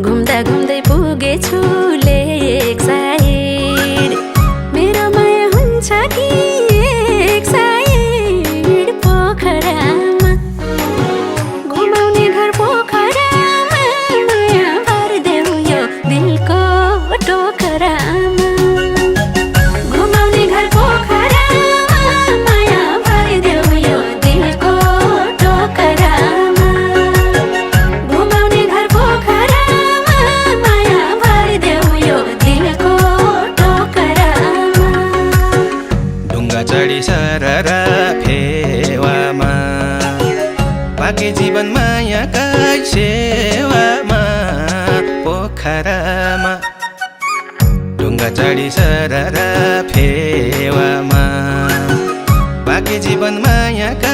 घुम्दा घुम्दै पुगेछु लेक साइड मेरो माया हुन्छ कि एक साइड पोखरामा घुमाउने घर पोखरामा माया भरिदेऊ यो दिलको टोकरामा घुमाउने घर पोखरामा माया भरिदेऊ यो दिलको टोकरामा घुमाउने घर पोखरामा माया भरिदेऊ यो दिलको टोकरामा ढुङ्गा चढी सररा फेवामा पाके जीवन मायाका सेवामा पोखरामा ढुङ्गा चढी सररा फेवामा पाके जीवन मायाका